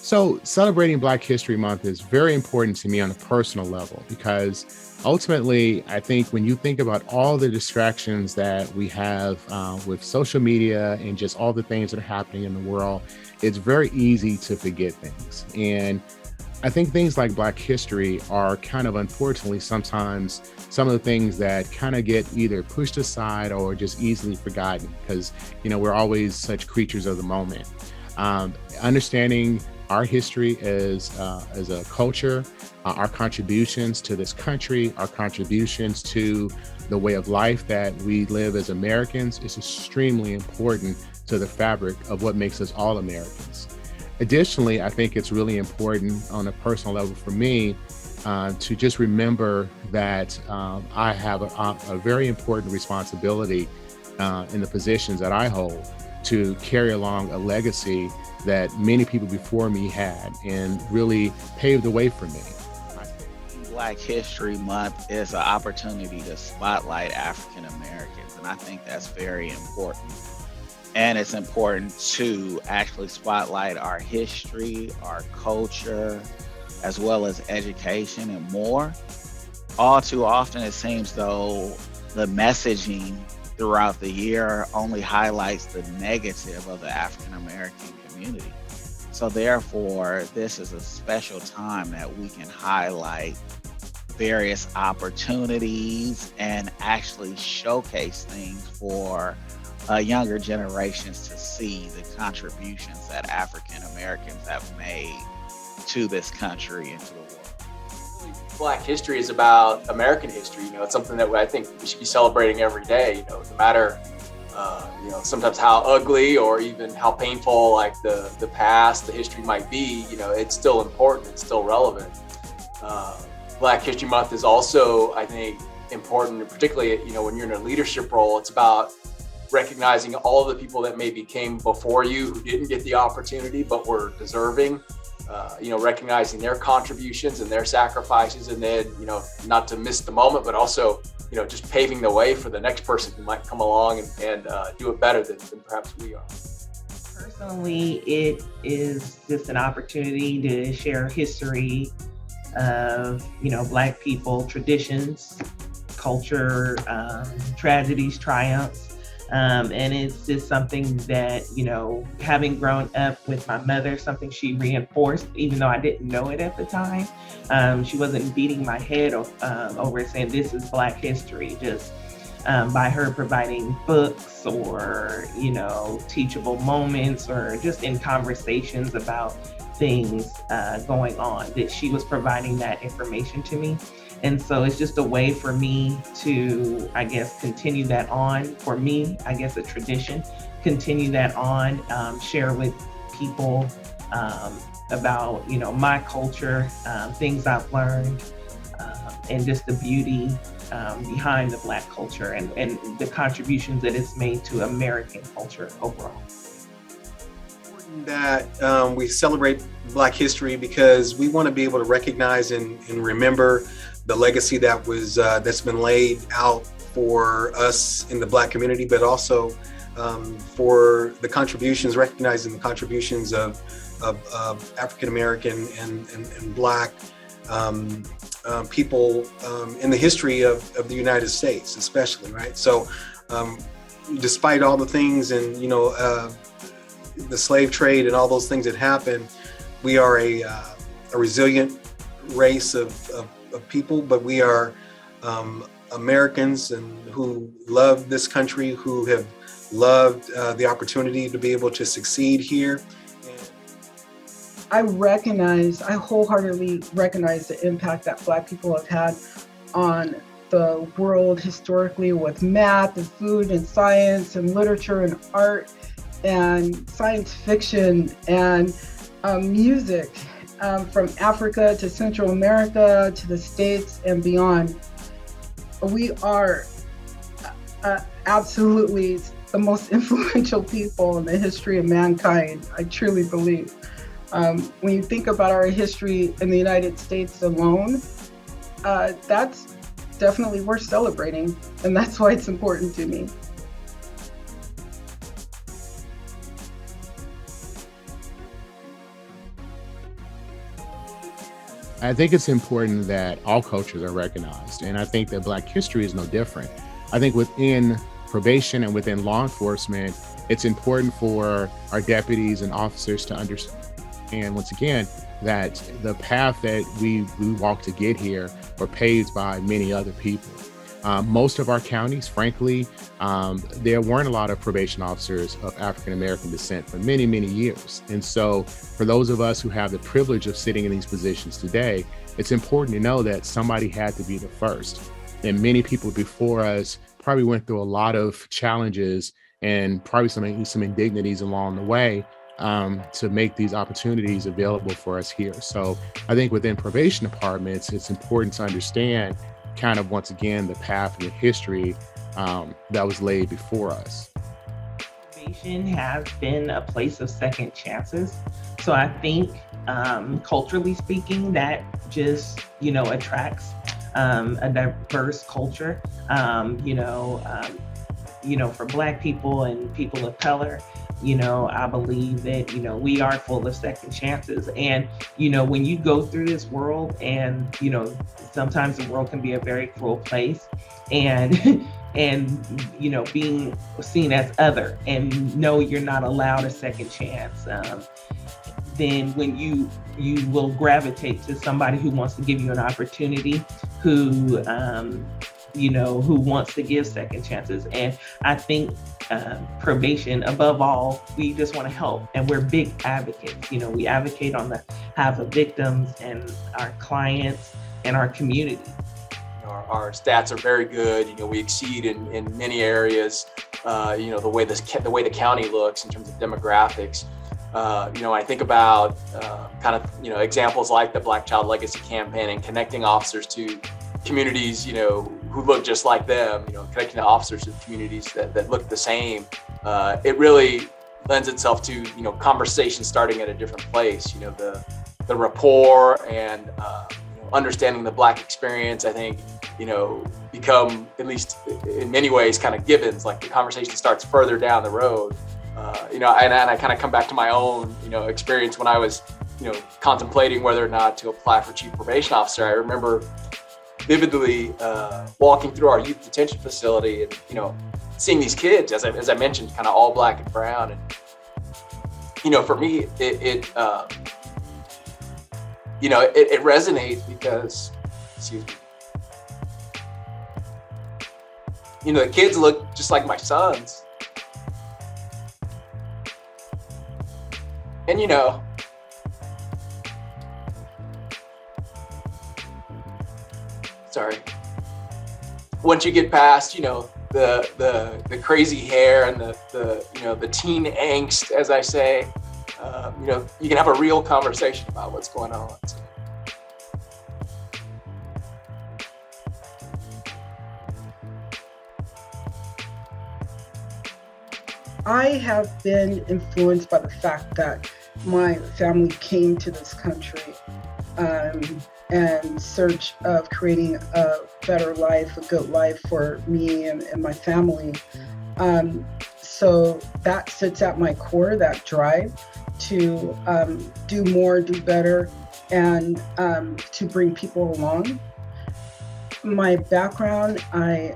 So, celebrating Black History Month is very important to me on a personal level because ultimately, I think when you think about all the distractions that we have with social media and just all the things that are happening in the world, it's very easy to forget things. And I think things like Black history are kind of unfortunately sometimes some of the things that kind of get either pushed aside or just easily forgotten because, we're always such creatures of the moment. Understanding our history as a culture, our contributions to this country, our contributions to the way of life that we live as Americans is extremely important to the fabric of what makes us all Americans. Additionally, I think it's really important on a personal level for me to just remember that I have a very important responsibility in the positions that I hold to carry along a legacy that many people before me had and really paved the way for me. Black History Month is an opportunity to spotlight African Americans, and I think that's very important. And it's important to actually spotlight our history, our culture, as well as education and more. All too often, it seems though the messaging throughout the year only highlights the negative of the African American community. So therefore, this is a special time that we can highlight various opportunities and actually showcase things for younger generations to see the contributions that African Americans have made to this country and to the world. Black history is about American history. It's something that I think we should be celebrating every day. No matter, sometimes how ugly or even how painful like the past, the history might be. It's still important. It's still relevant. Black History Month is also, I think, important, particularly when you're in a leadership role. It's about recognizing all of the people that maybe came before you who didn't get the opportunity but were deserving. Recognizing their contributions and their sacrifices, and then, not to miss the moment, but also, just paving the way for the next person who might come along and do it better than perhaps we are. Personally, it is just an opportunity to share history of, Black people, traditions, culture, tragedies, triumphs. And it's just something that, having grown up with my mother, something she reinforced, even though I didn't know it at the time. She wasn't beating my head over it saying this is Black history, just by her providing books or, teachable moments or just in conversations about things going on, that she was providing that information to me. And so it's just a way for me to, I guess, continue that on. For me, I guess a tradition, continue that on, share with people about, my culture, things I've learned, and just the beauty behind the Black culture and the contributions that it's made to American culture overall. That we celebrate Black history because we want to be able to recognize and remember the legacy that was that's been laid out for us in the Black community, but also for the contributions, recognizing the contributions of African American and Black people in the history of the United States, especially, right? So, despite all the things and the slave trade and all those things that happened, we are a resilient race of people, but we are Americans and who love this country, who have loved the opportunity to be able to succeed here. I wholeheartedly recognize the impact that Black people have had on the world historically with math and food and science and literature and art and science fiction and music. From Africa to Central America to the States and beyond. We are absolutely the most influential people in the history of mankind, I truly believe. When you think about our history in the United States alone, that's definitely worth celebrating, and that's why it's important to me. I think it's important that all cultures are recognized, and I think that Black history is no different. I think within probation and within law enforcement, it's important for our deputies and officers to understand, once again, that the path that we walk to get here were paved by many other people. Most of our counties, frankly, there weren't a lot of probation officers of African American descent for many, many years. And so, for those of us who have the privilege of sitting in these positions today, it's important to know that somebody had to be the first. And many people before us probably went through a lot of challenges and probably some indignities along the way, to make these opportunities available for us here. So I think within probation departments, it's important to understand kind of, once again, the path and the history that was laid before us. Probation has been a place of second chances. So I think culturally speaking, that just, attracts a diverse culture. For Black people and people of color, I believe that, we are full of second chances. And, when you go through this world and, sometimes the world can be a very cruel place, and, being seen as other and know you're not allowed a second chance, then when you will gravitate to somebody who wants to give you an opportunity, who wants to give second chances. And I think probation, above all, we just want to help, and we're big advocates. We advocate on behalf of victims and our clients and our community. Our stats are very good. We exceed in many areas. The way the county looks in terms of demographics. I think about examples like the Black Child Legacy Campaign and connecting officers to communities, who look just like them, connecting the officers to communities that look the same. It really lends itself to, conversation starting at a different place, the rapport and, understanding the Black experience, I think, become, at least in many ways, kind of givens. Like the conversation starts further down the road, and I kind of come back to my own, experience when I was, contemplating whether or not to apply for chief probation officer. I remember vividly walking through our youth detention facility and, seeing these kids, as I mentioned, kind of all Black and brown. And, for me, it resonates because, excuse me, the kids look just like my sons. And, sorry. Once you get past, the crazy hair and the teen angst, as I say, you can have a real conversation about what's going on. So. I have been influenced by the fact that my family came to this country in search of creating a better life, a good life for me and my family. So that sits at my core, that drive to do more, do better, and to bring people along. My background, I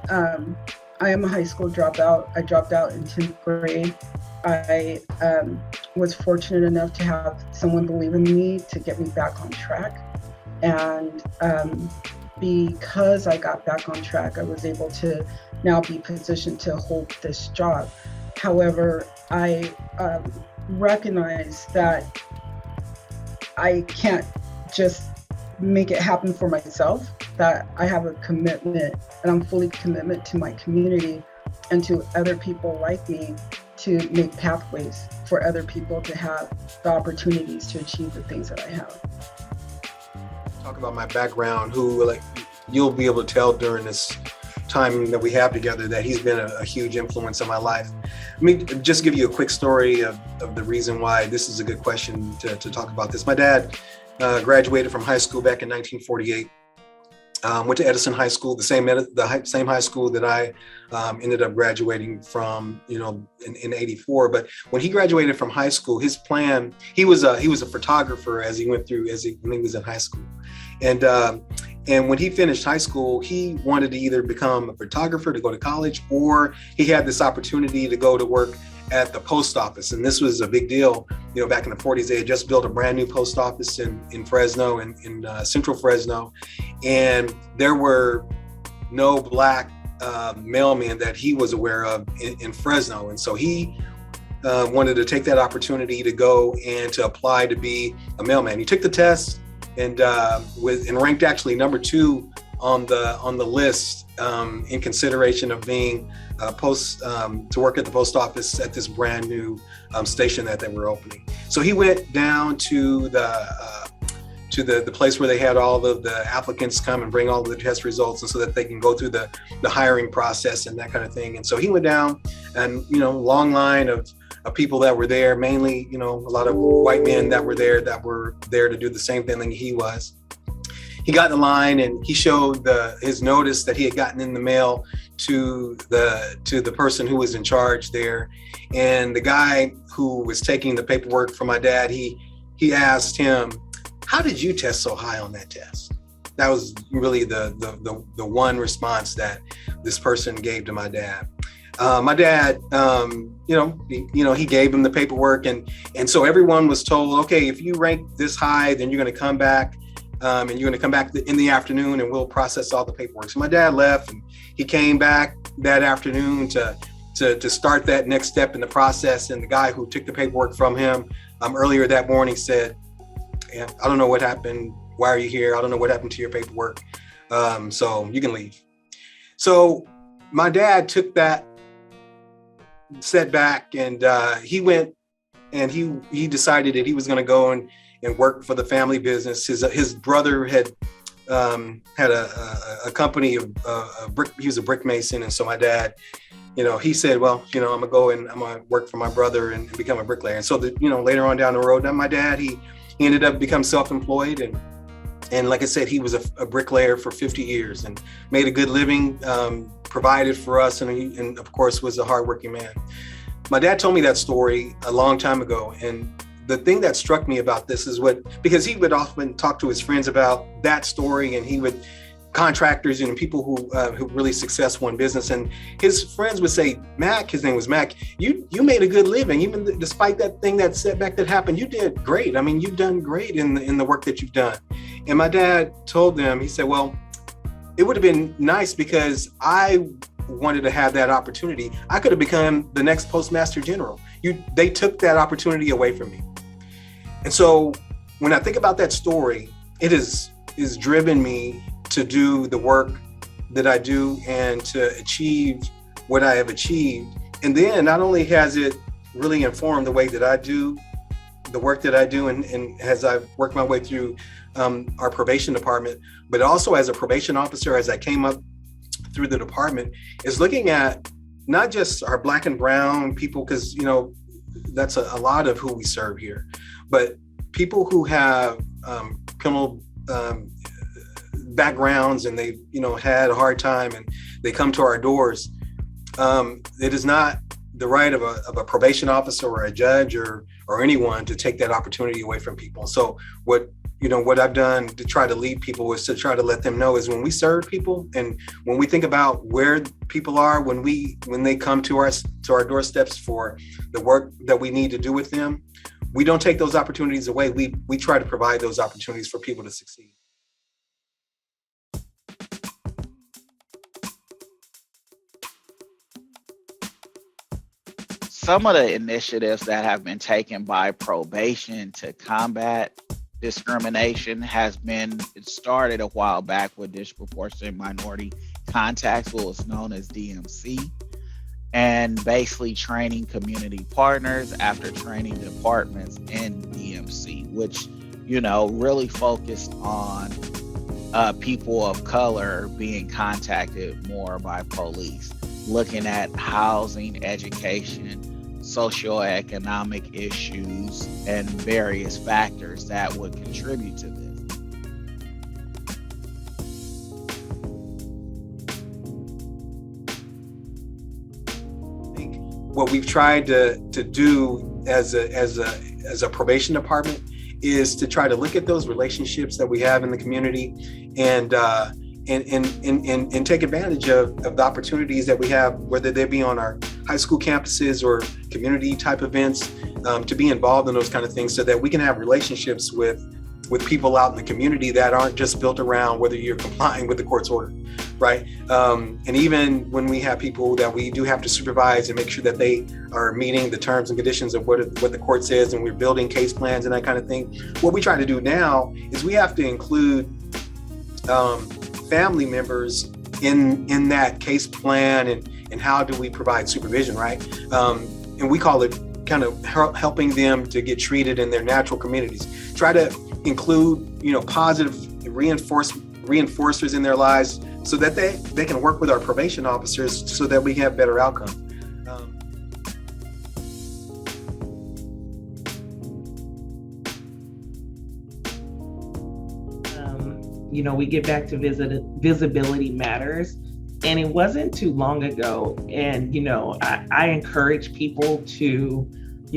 am a high school dropout. I dropped out in 10th grade. I was fortunate enough to have someone believe in me to get me back on track. And because I got back on track, I was able to now be positioned to hold this job. However, I recognize that I can't just make it happen for myself, that I have a commitment, and I'm fully committed to my community and to other people like me to make pathways for other people to have the opportunities to achieve the things that I have. Talk about my background, who, like, you'll be able to tell during this time that we have together that he's been a huge influence on my life. Let me just give you a quick story of the reason why this is a good question to talk about this. My dad graduated from high school back in 1948. Went to Edison High School, the same high school that I ended up graduating from, in '84. But when he graduated from high school, his plan, he was a photographer when he was in high school, And when he finished high school, he wanted to either become a photographer to go to college, or he had this opportunity to go to work at the post office. And this was a big deal. Back in the 40s, they had just built a brand new post office in Fresno, in central Fresno. And there were no Black mailmen that he was aware of in Fresno. And so he wanted to take that opportunity to go and to apply to be a mailman. He took the test and ranked actually number 2 on the list in consideration of being to work at the post office at this brand new station that they were opening. So he went down to the place where they had all of the applicants come and bring all of the test results, and so that they can go through the hiring process and that kind of thing. And so he went down, and long line of people that were there, mainly a lot of white men that were there to do the same thing that he was. He got in the line and he showed his notice that he had gotten in the mail to the person who was in charge there. And the guy who was taking the paperwork for my dad, he asked him, "How did you test so high on that test?" That was really the one response that this person gave to my dad. My dad, he gave him the paperwork, and so everyone was told, okay, if you rank this high, then you're going to come back. And you're going to come back in the afternoon and we'll process all the paperwork. So my dad left and he came back that afternoon to start that next step in the process. And the guy who took the paperwork from him earlier that morning said, "Yeah, I don't know what happened. Why are you here? I don't know what happened to your paperwork. So you can leave." So my dad took that setback and he went and he decided that he was going to go and work for the family business. His brother had a company of brick. He was a brick mason, and so my dad, he said, "Well, I'm gonna go and I'm gonna work for my brother and become a bricklayer." And so later on down the road, now my dad he ended up becoming self-employed, and like I said, he was a bricklayer for 50 years and made a good living, provided for us, and of course was a hardworking man. My dad told me that story a long time ago, and the thing that struck me about this is because he would often talk to his friends about that story, and he would contractors and people who really successful in business, and his friends would say, "Mac," his name was Mac, you made a good living, even despite that setback that happened. You did great. I mean, you've done great in the work that you've done. And my dad told them, he said, "Well, it would have been nice because I wanted to have that opportunity. I could have become the next postmaster general. They took that opportunity away from me." And so when I think about that story, it is driven me to do the work that I do and to achieve what I have achieved. And then not only has it really informed the way that I do the work that I do, and as I've worked my way through our probation department, but also as a probation officer, as I came up through the department, is looking at not just our Black and brown people, because that's a lot of who we serve here, but people who have criminal backgrounds and they've had a hard time and they come to our doors. It is not the right of a probation officer or a judge or anyone to take that opportunity away from people. So what I've done to try to lead people is to try to let them know is when we serve people and when we think about where people are, when they come to our doorsteps for the work that we need to do with them, we don't take those opportunities away. We try to provide those opportunities for people to succeed. Some of the initiatives that have been taken by probation to combat discrimination it started a while back with disproportionate minority contacts, what was known as DMC, and basically training community partners after training departments in DMC, which, really focused on people of color being contacted more by police, looking at housing, education, socioeconomic issues, and various factors that would contribute to this. I think what we've tried to do as a probation department is to try to look at those relationships that we have in the community and take advantage of the opportunities that we have, whether they be on our high school campuses or community type events, to be involved in those kind of things so that we can have relationships with people out in the community that aren't just built around whether you're complying with the court's order, right? And even when we have people that we do have to supervise and make sure that they are meeting the terms and conditions of what the court says, and we're building case plans and that kind of thing, what we try to do now is we have to include family members in that case plan, and how do we provide supervision, right? And we call it kind of helping them to get treated in their natural communities. Try to include, positive reinforcers in their lives so that they can work with our probation officers so that we have better outcomes. We get back to visibility matters. And it wasn't too long ago. And, I encourage people to,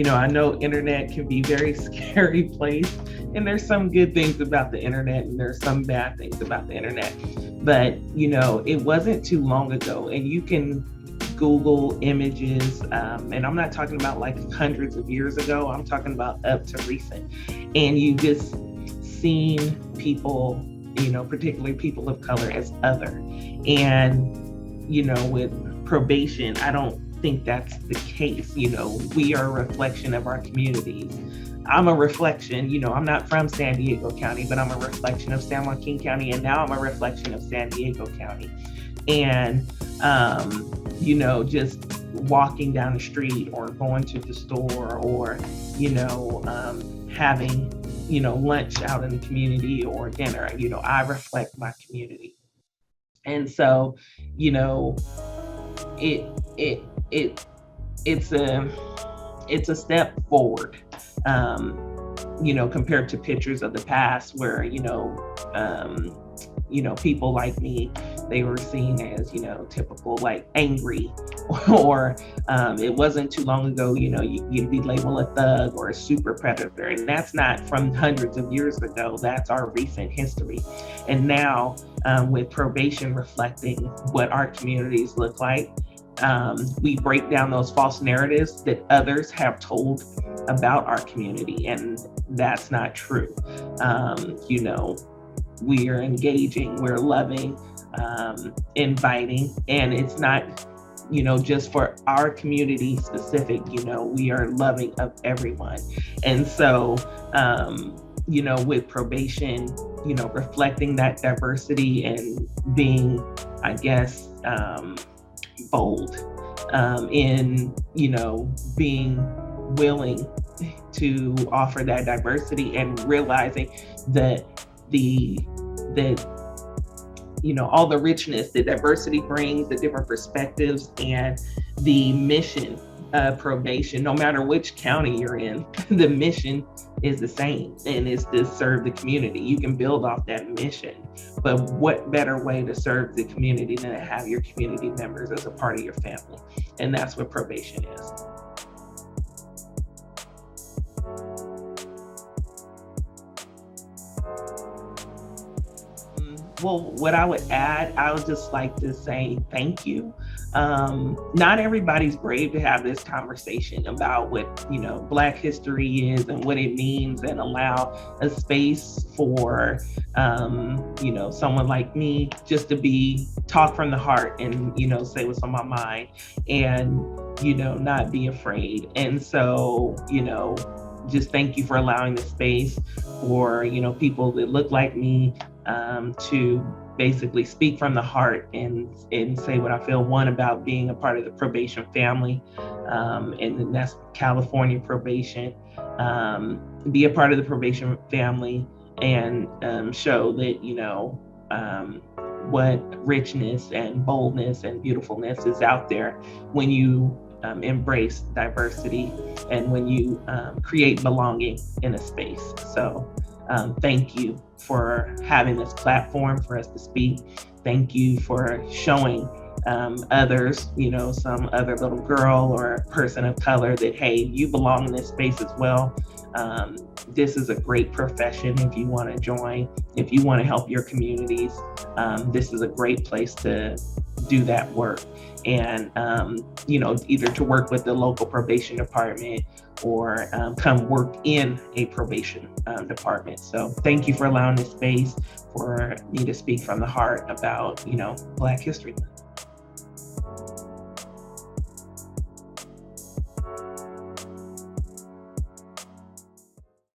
I know internet can be a very scary place, and there's some good things about the internet and there's some bad things about the internet. But, it wasn't too long ago, and you can Google images, and I'm not talking about like hundreds of years ago, I'm talking about up to recent. And you just seen people, particularly people of color, as other. And, with probation, I don't think that's the case. We are a reflection of our communities. I'm a reflection, I'm not from San Diego County, but I'm a reflection of San Joaquin County, and now I'm a reflection of San Diego County. And, just walking down the street or going to the store or, having, lunch out in the community or dinner, I reflect my community. And so, it's a step forward, compared to pictures of the past where, people like me, they were seen as, typical, like angry, or it wasn't too long ago, you'd be labeled a thug or a super predator. And that's not from hundreds of years ago, that's our recent history. And now with probation reflecting what our communities look like, we break down those false narratives that others have told about our community, and that's not true. We are engaging, we're loving, inviting, and it's not, just for our community specific, we are loving of everyone. And so, with probation, reflecting that diversity and being, I guess, bold in, being willing to offer that diversity and realizing that all the richness that diversity brings, the different perspectives, and the mission of probation, no matter which county you're in, the mission is the same, and it's to serve the community. You can build off that mission, but what better way to serve the community than to have your community members as a part of your family? And that's what probation is. Well, what I would add, I would just like to say thank you. Not everybody's brave to have this conversation about what, Black history is and what it means, and allow a space for, someone like me just to talk from the heart and, say what's on my mind, and, not be afraid. And so, just thank you for allowing the space for, people that look like me, to basically speak from the heart and say what I feel, one, about being a part of the probation family, and that's California Probation, be a part of the probation family, and show that, what richness and boldness and beautifulness is out there when you embrace diversity and when you create belonging in a space. So thank you for having this platform for us to speak. Thank you for showing others, some other little girl or person of color that, hey, you belong in this space as well. This is a great profession if you want to join, if you want to help your communities. This is a great place to do that work. And, either to work with the local probation department or come work in a probation department. So thank you for allowing this space for me to speak from the heart about, Black History Month.